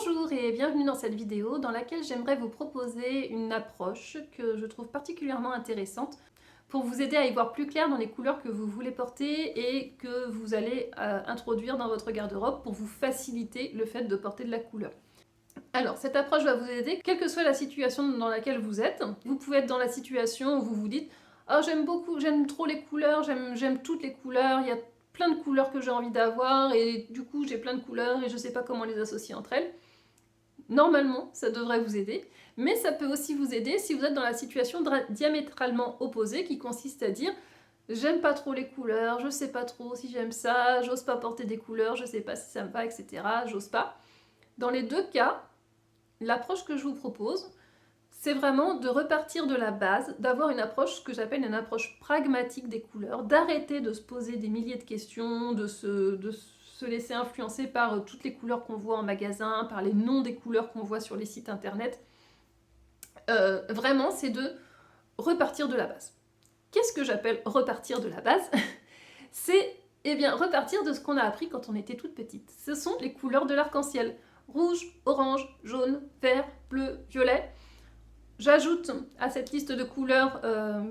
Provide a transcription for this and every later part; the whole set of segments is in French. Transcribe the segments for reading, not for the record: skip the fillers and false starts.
Bonjour et bienvenue dans cette vidéo dans laquelle j'aimerais vous proposer une approche que je trouve particulièrement intéressante pour vous aider à y voir plus clair dans les couleurs que vous voulez porter et que vous allez introduire dans votre garde-robe pour vous faciliter le fait de porter de la couleur. Alors, cette approche va vous aider, quelle que soit la situation dans laquelle vous êtes. Vous pouvez être dans la situation où vous vous dites « Oh, j'aime trop les couleurs, j'aime toutes les couleurs, il y a plein de couleurs que j'ai envie d'avoir et du coup j'ai plein de couleurs et je ne sais pas comment les associer entre elles. » Normalement, ça devrait vous aider, mais ça peut aussi vous aider si vous êtes dans la situation diamétralement opposée qui consiste à dire « J'aime pas trop les couleurs, je sais pas trop si j'aime ça, j'ose pas porter des couleurs, je sais pas si ça me va, etc. J'ose pas. » Dans les deux cas, l'approche que je vous propose, c'est vraiment de repartir de la base, d'avoir une approche que j'appelle une approche pragmatique des couleurs, d'arrêter de se poser des milliers de questions, de se laisser influencer par toutes les couleurs qu'on voit en magasin, par les noms des couleurs qu'on voit sur les sites internet. Vraiment, c'est de repartir de la base. Qu'est-ce que j'appelle repartir de la base? C'est repartir de ce qu'on a appris quand on était toute petite. Ce sont les couleurs de l'arc-en-ciel. Rouge, orange, jaune, vert, bleu, violet. J'ajoute à cette liste de couleurs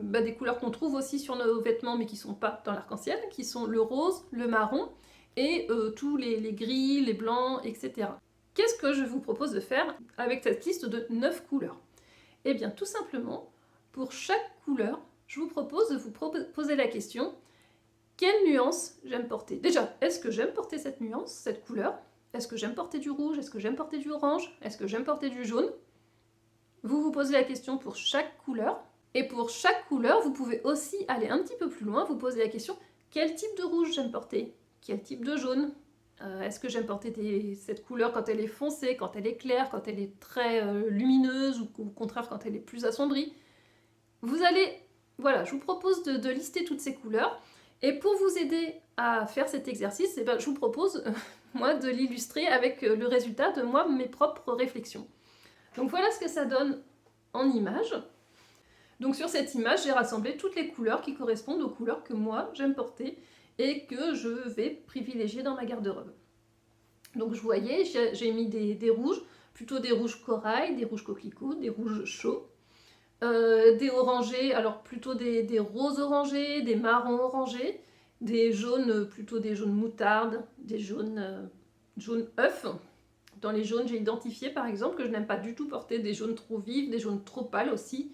des couleurs qu'on trouve aussi sur nos vêtements mais qui ne sont pas dans l'arc-en-ciel, qui sont le rose, le marron et tous les gris, les blancs, etc. Qu'est-ce que je vous propose de faire avec cette liste de 9 couleurs? Eh bien tout simplement, pour chaque couleur, je vous propose de vous poser la question « Quelle nuance j'aime porter ?» Déjà, est-ce que j'aime porter cette nuance, cette couleur? Est-ce que j'aime porter du rouge? Est-ce que j'aime porter du orange? Est-ce que j'aime porter du jaune? Vous vous posez la question pour chaque couleur. Et pour chaque couleur, vous pouvez aussi aller un petit peu plus loin, vous poser la question quel type de rouge j'aime porter? Quel type de jaune? Est-ce que j'aime porter cette couleur quand elle est foncée, quand elle est claire, quand elle est très lumineuse ou au contraire quand elle est plus assombrie? Vous allez, voilà, je vous propose de lister toutes ces couleurs. Et pour vous aider à faire cet exercice, je vous propose, moi, de l'illustrer avec le résultat de mes propres réflexions. Donc voilà ce que ça donne en image. Donc sur cette image, j'ai rassemblé toutes les couleurs qui correspondent aux couleurs que moi j'aime porter et que je vais privilégier dans ma garde-robe. Donc vous voyez, j'ai mis des rouges, plutôt des rouges corail, des rouges coquelicots, des rouges chauds, des orangés, alors plutôt des roses orangés, des marrons orangés, des jaunes, plutôt des jaunes moutarde, des jaunes œufs. Dans les jaunes, j'ai identifié par exemple que je n'aime pas du tout porter des jaunes trop vifs, des jaunes trop pâles aussi.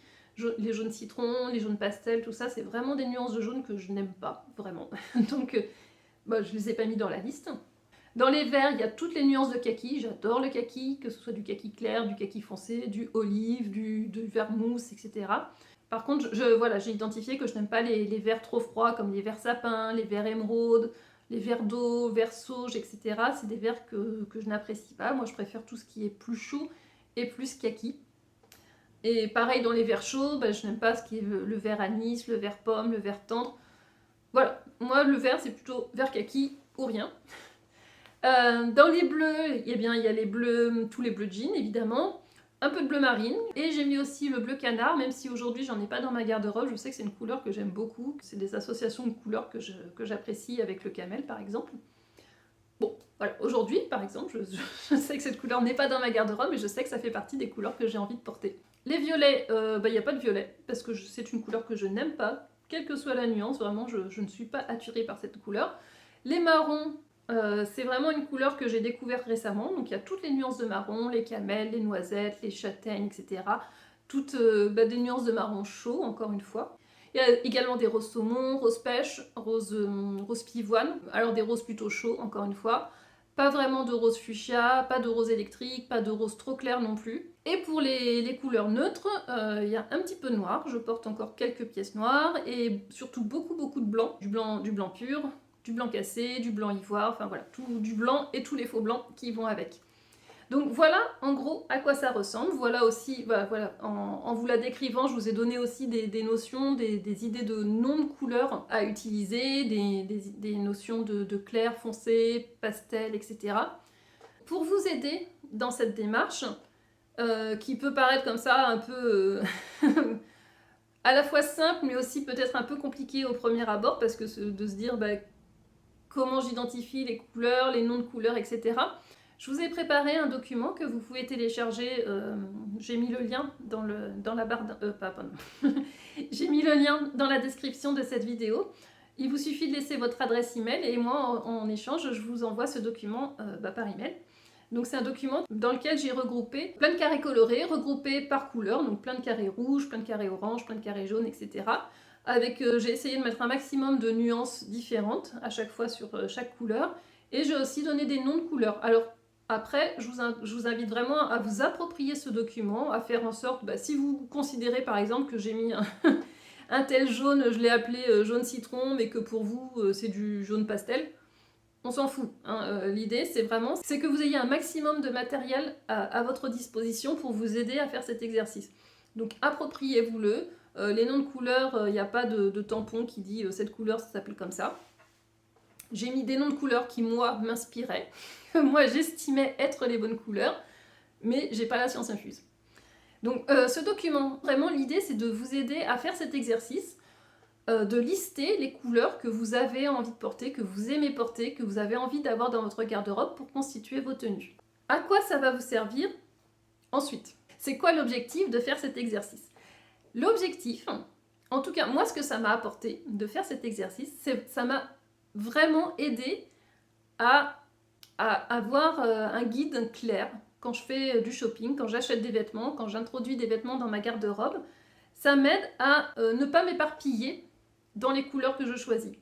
Les jaunes citron, les jaunes pastel, tout ça, c'est vraiment des nuances de jaune que je n'aime pas, vraiment. Donc, je ne les ai pas mis dans la liste. Dans les verts, il y a toutes les nuances de kaki. J'adore le kaki, que ce soit du kaki clair, du kaki foncé, du olive, du vert mousse, etc. Par contre, j'ai identifié que je n'aime pas les verts trop froids, comme les verts sapins, les verts émeraude, les verres d'eau, verts sauge, etc. C'est des verres que je n'apprécie pas. Moi, je préfère tout ce qui est plus chaud et plus kaki. Et pareil, dans les verres chauds, je n'aime pas ce qui est le vert anis, le vert pomme, le vert tendre. Voilà, moi, le vert, c'est plutôt vert kaki ou rien. Dans les bleus, il y a les bleus, tous les bleus jeans, évidemment. Un peu de bleu marine, et j'ai mis aussi le bleu canard, même si aujourd'hui j'en ai pas dans ma garde-robe. Je sais que c'est une couleur que j'aime beaucoup, c'est des associations de couleurs que j'apprécie avec le camel par exemple. Bon, voilà, aujourd'hui par exemple, je sais que cette couleur n'est pas dans ma garde-robe, mais je sais que ça fait partie des couleurs que j'ai envie de porter. Les violets, il n'y a pas de violet, parce que c'est une couleur que je n'aime pas, quelle que soit la nuance, vraiment je ne suis pas attirée par cette couleur. Les marrons, c'est vraiment une couleur que j'ai découverte récemment, donc il y a toutes les nuances de marron, les camels, les noisettes, les châtaignes, etc. Toutes des nuances de marron chaud, encore une fois. Il y a également des roses saumon, roses pêche, roses pivoine, alors des roses plutôt chauds, encore une fois. Pas vraiment de rose fuchsia, pas de rose électrique, pas de rose trop clair non plus. Et pour les couleurs neutres, il y a un petit peu de noir, je porte encore quelques pièces noires, et surtout beaucoup de blanc, du blanc pur, du blanc cassé, du blanc ivoire, enfin voilà, tout du blanc et tous les faux blancs qui vont avec. Donc voilà en gros à quoi ça ressemble. Voilà aussi, voilà, en vous la décrivant, je vous ai donné aussi des notions, des idées de noms de couleurs à utiliser, des notions de clair, foncé, pastel, etc. Pour vous aider dans cette démarche, qui peut paraître comme ça un peu à la fois simple, mais aussi peut-être un peu compliqué au premier abord, parce que de se dire comment j'identifie les couleurs, les noms de couleurs, etc. Je vous ai préparé un document que vous pouvez télécharger, j'ai mis le lien dans la barre... pardon. J'ai mis le lien dans la description de cette vidéo. Il vous suffit de laisser votre adresse email et moi, en échange, je vous envoie ce document par email. Donc c'est un document dans lequel j'ai regroupé plein de carrés colorés, regroupés par couleur, donc plein de carrés rouges, plein de carrés orange, plein de carrés jaunes, etc. J'ai essayé de mettre un maximum de nuances différentes à chaque fois sur chaque couleur. Et j'ai aussi donné des noms de couleurs. Alors après, je vous invite vraiment à vous approprier ce document, à faire en sorte, si vous considérez par exemple que j'ai mis un tel jaune, je l'ai appelé jaune citron, mais que pour vous c'est du jaune pastel, on s'en fout. Hein. L'idée c'est que vous ayez un maximum de matériel à votre disposition pour vous aider à faire cet exercice. Donc appropriez-vous-le. Les noms de couleurs, il n'y a pas de tampon qui dit cette couleur ça s'appelle comme ça. J'ai mis des noms de couleurs qui moi m'inspiraient, que moi j'estimais être les bonnes couleurs, mais j'ai pas la science infuse. Donc ce document, vraiment l'idée c'est de vous aider à faire cet exercice, de lister les couleurs que vous avez envie de porter, que vous aimez porter, que vous avez envie d'avoir dans votre garde-robe pour constituer vos tenues. À quoi ça va vous servir ensuite? C'est quoi l'objectif de faire cet exercice? L'objectif, en tout cas moi ce que ça m'a apporté de faire cet exercice, ça m'a vraiment aidé à avoir un guide clair quand je fais du shopping, quand j'achète des vêtements, quand j'introduis des vêtements dans ma garde-robe. Ça m'aide à ne pas m'éparpiller dans les couleurs que je choisis.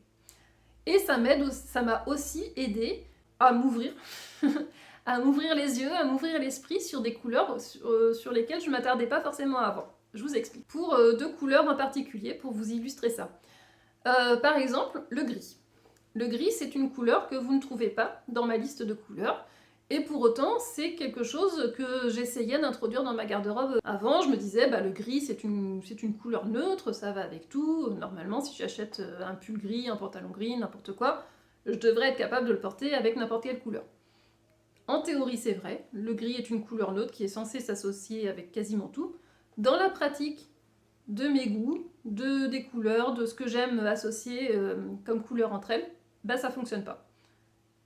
Et ça m'a aussi aidé à m'ouvrir, à m'ouvrir les yeux, à m'ouvrir l'esprit sur des couleurs sur lesquelles je ne m'attardais pas forcément avant. Je vous explique. Pour deux couleurs en particulier, pour vous illustrer ça. Par exemple, le gris. Le gris, c'est une couleur que vous ne trouvez pas dans ma liste de couleurs. Et pour autant, c'est quelque chose que j'essayais d'introduire dans ma garde-robe. Avant, je me disais, le gris, c'est une couleur neutre, ça va avec tout. Normalement, si j'achète un pull gris, un pantalon gris, n'importe quoi, je devrais être capable de le porter avec n'importe quelle couleur. En théorie, c'est vrai, le gris est une couleur neutre qui est censée s'associer avec quasiment tout. Dans la pratique de mes goûts, des couleurs, de ce que j'aime associer comme couleurs entre elles, ça fonctionne pas.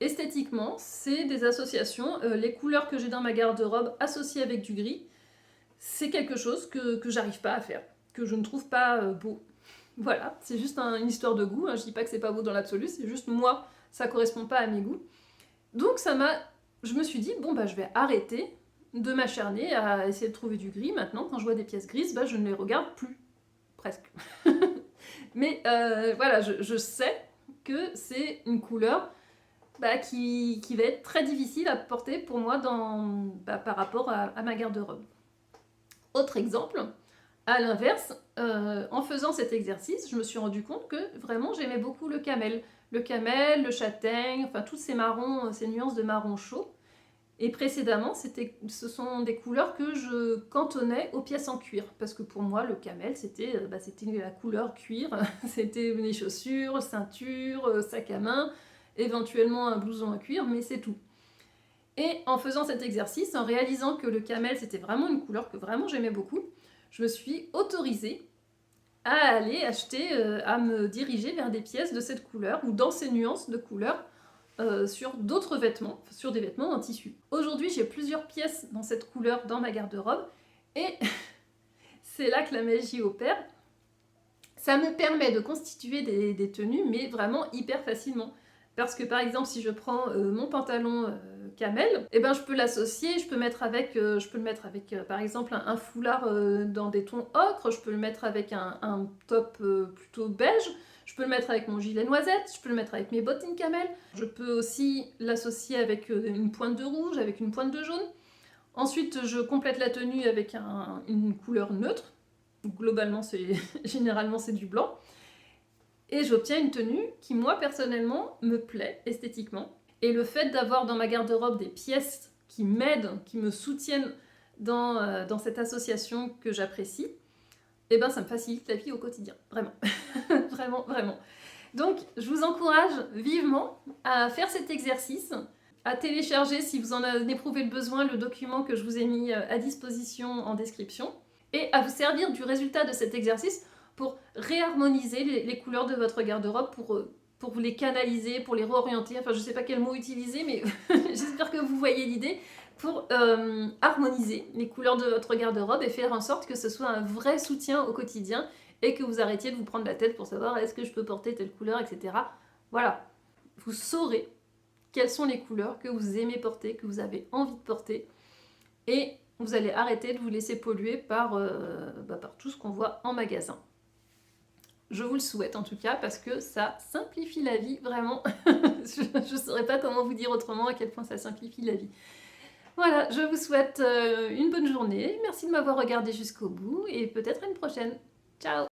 Esthétiquement, c'est des associations. Les couleurs que j'ai dans ma garde-robe associées avec du gris, c'est quelque chose que j'arrive pas à faire, que je ne trouve pas beau. Voilà, c'est juste une histoire de goût. Hein. Je dis pas que c'est pas beau dans l'absolu, c'est juste moi, ça correspond pas à mes goûts. Donc je me suis dit, je vais arrêter de m'acharner à essayer de trouver du gris. Maintenant, quand je vois des pièces grises, je ne les regarde plus. Presque. Mais voilà, je sais que c'est une couleur qui va être très difficile à porter pour moi par rapport à ma garde-robe. Autre exemple, à l'inverse, en faisant cet exercice, je me suis rendu compte que vraiment j'aimais beaucoup le camel. Le camel, le châtaigne, enfin tous ces marrons, ces nuances de marron chaud. Et précédemment, ce sont des couleurs que je cantonnais aux pièces en cuir. Parce que pour moi, le camel, c'était la couleur cuir. C'était les chaussures, ceinture, sac à main, éventuellement un blouson en cuir, mais c'est tout. Et en faisant cet exercice, en réalisant que le camel, c'était vraiment une couleur que vraiment j'aimais beaucoup, je me suis autorisée à aller acheter, à me diriger vers des pièces de cette couleur, ou dans ces nuances de couleurs, sur d'autres vêtements, sur des vêtements en tissu. Aujourd'hui, j'ai plusieurs pièces dans cette couleur dans ma garde-robe, et c'est là que la magie opère. Ça me permet de constituer des tenues, mais vraiment hyper facilement. Parce que par exemple, si je prends mon pantalon camel, je peux l'associer, je peux le mettre avec par exemple un foulard dans des tons ocre, je peux le mettre avec un top plutôt beige, je peux le mettre avec mon gilet noisette, je peux le mettre avec mes bottines camel, je peux aussi l'associer avec une pointe de rouge, avec une pointe de jaune. Ensuite, je complète la tenue avec une couleur neutre. Globalement, généralement c'est du blanc. Et j'obtiens une tenue qui, moi, personnellement, me plaît esthétiquement. Et le fait d'avoir dans ma garde-robe des pièces qui m'aident, qui me soutiennent dans cette association que j'apprécie, ça me facilite la vie au quotidien. Vraiment. Vraiment, vraiment. Donc, je vous encourage vivement à faire cet exercice, à télécharger, si vous en avez éprouvé le besoin, le document que je vous ai mis à disposition en description, et à vous servir du résultat de cet exercice pour réharmoniser les couleurs de votre garde-robe, pour vous les canaliser, pour les réorienter, enfin je sais pas quel mot utiliser, mais j'espère que vous voyez l'idée, pour harmoniser les couleurs de votre garde-robe et faire en sorte que ce soit un vrai soutien au quotidien et que vous arrêtiez de vous prendre la tête pour savoir est-ce que je peux porter telle couleur, etc. Voilà, vous saurez quelles sont les couleurs que vous aimez porter, que vous avez envie de porter, et vous allez arrêter de vous laisser polluer par tout ce qu'on voit en magasin. Je vous le souhaite en tout cas, parce que ça simplifie la vie, vraiment. Je ne saurais pas comment vous dire autrement à quel point ça simplifie la vie. Voilà, je vous souhaite une bonne journée. Merci de m'avoir regardé jusqu'au bout et peut-être à une prochaine. Ciao!